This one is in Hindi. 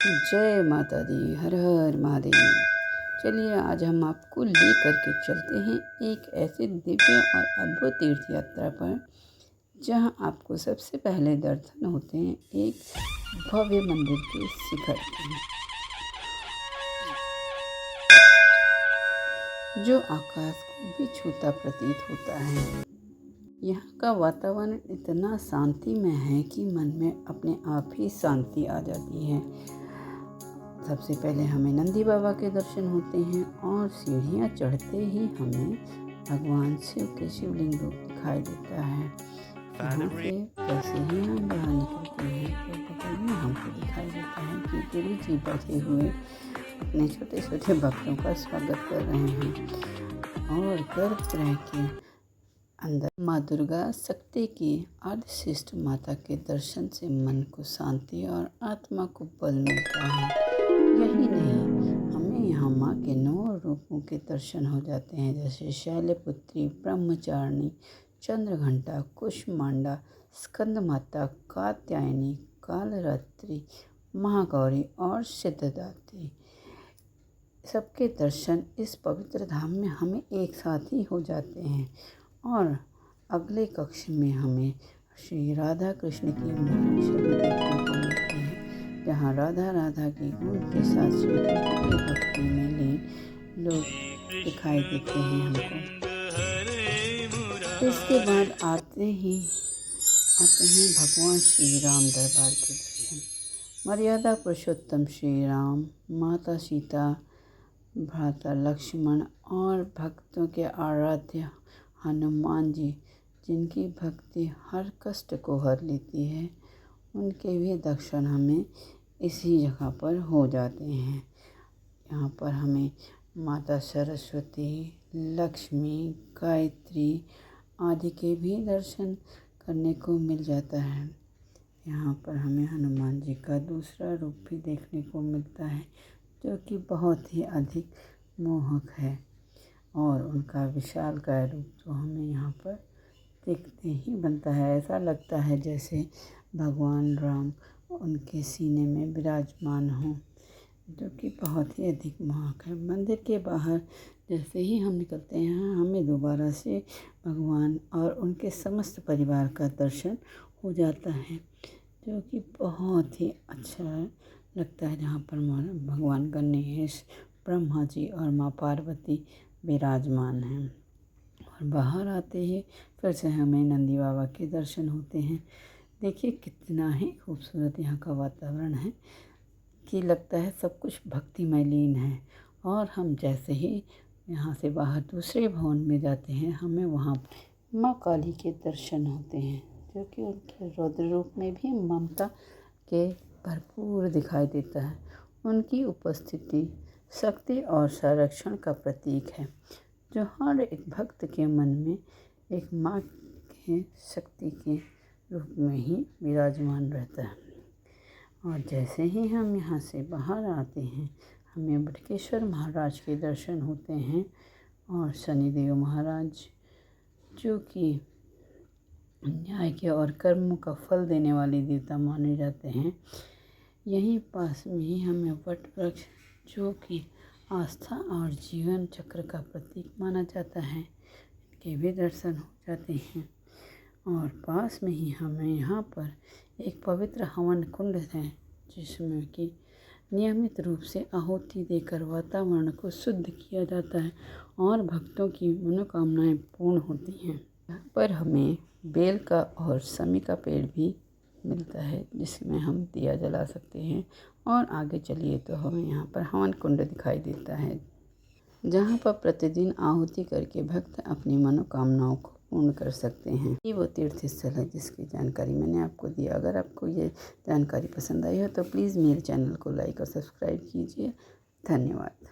जय माता दी, हर हर महादेव। चलिए आज हम आपको ले करके चलते हैं एक ऐसे दिव्य और अद्भुत तीर्थ यात्रा पर जहां आपको सबसे पहले दर्शन होते हैं एक भव्य मंदिर के शिखर के, जो आकाश को भी छूता प्रतीत होता है। यहाँ का वातावरण इतना शांतिमय है कि मन में अपने आप ही शांति आ जाती है। सबसे पहले हमें नंदी बाबा के दर्शन होते हैं और सीढ़ियाँ चढ़ते ही हमें भगवान शिव के शिवलिंग रूप दिखाई देता है। यहाँ से जैसे ही हम बाहर निकलते हैं तो बगल में हमको दिखाई देता है कि गुरु जी बैठे हुए अपने छोटे छोटे भक्तों का स्वागत कर रहे हैं और गर्भगृह के अंदर माँ दुर्गा शक्ति की अर्धश्रेष्ठ माता के दर्शन से मन को शांति और आत्मा को बल मिलता है। यही नहीं, हमें यहाँ माँ के 9 रूपों के दर्शन हो जाते हैं, जैसे शैलपुत्री, ब्रह्मचारिणी, चंद्रघंटा, कुष्मांडा, स्कंद माता, कात्यायनी, कालरात्रि, महागौरी और सिद्धदात्री। सबके दर्शन इस पवित्र धाम में हमें एक साथ ही हो जाते हैं। और अगले कक्ष में हमें श्री राधा कृष्ण की मूर्ति छवि देखने को मिलती है, जहाँ राधा की गुण के साथ श्री कृष्ण की भक्ति में लीन लोग दिखाई देते हैं हमको। इसके बाद आते हैं भगवान श्री राम दरबार के दर्शन। मर्यादा पुरुषोत्तम श्री राम, माता सीता, भ्राता लक्ष्मण और भक्तों के आराध्य हनुमान जी, जिनकी भक्ति हर कष्ट को हर लेती है, उनके भी दर्शन हमें इसी जगह पर हो जाते हैं। यहाँ पर हमें माता सरस्वती, लक्ष्मी, गायत्री आदि के भी दर्शन करने को मिल जाता है। यहाँ पर हमें हनुमान जी का दूसरा रूप भी देखने को मिलता है, जो कि बहुत ही अधिक मोहक है और उनका विशालकाय रूप तो हमें यहाँ पर देखते ही बनता है। ऐसा लगता है जैसे भगवान राम उनके सीने में विराजमान हों, जो कि बहुत ही अधिक मोहक है। मंदिर के बाहर जैसे ही हम निकलते हैं, हमें दोबारा से भगवान और उनके समस्त परिवार का दर्शन हो जाता है, जो कि बहुत ही अच्छा लगता है। जहाँ पर भगवान गणेश, ब्रह्मा जी और माँ पार्वती विराजमान हैं। और बाहर आते ही फिर से हमें नंदी बाबा के दर्शन होते हैं। देखिए कितना ही खूबसूरत यहाँ का वातावरण है कि लगता है सब कुछ भक्तिमय लीन है। और हम जैसे ही यहाँ से बाहर दूसरे भवन में जाते हैं, हमें वहाँ माँ काली के दर्शन होते हैं, जो कि उनके रौद्र रूप में भी ममता के भरपूर दिखाई देता है। उनकी उपस्थिति शक्ति और संरक्षण का प्रतीक है, जो हर एक भक्त के मन में एक माँ के शक्ति के रूप में ही विराजमान रहता है। और जैसे ही हम यहाँ से बाहर आते हैं, हमें बटकेश्वर महाराज के दर्शन होते हैं और शनिदेव महाराज, जो कि न्याय के और कर्मों का फल देने वाले देवता माने जाते हैं। यहीं पास में ही हमें वट वृक्ष, जो कि आस्था और जीवन चक्र का प्रतीक माना जाता है, इनके भी दर्शन हो जाते हैं। और पास में ही हमें यहाँ पर एक पवित्र हवन कुंड है, जिसमें कि नियमित रूप से आहुति देकर वातावरण को शुद्ध किया जाता है और भक्तों की मनोकामनाएं पूर्ण होती हैं। यहाँ पर हमें बेल का और समी का पेड़ भी मिलता है, जिसमें हम दिया जला सकते हैं। और आगे चलिए तो हमें यहाँ पर हवन कुंड दिखाई देता है, जहाँ पर प्रतिदिन आहुति करके भक्त अपनी मनोकामनाओं को पूर्ण कर सकते हैं। ये वो तीर्थ स्थल है जिसकी जानकारी मैंने आपको दी। अगर आपको ये जानकारी पसंद आई हो तो प्लीज़ मेरे चैनल को लाइक और सब्सक्राइब कीजिए। धन्यवाद।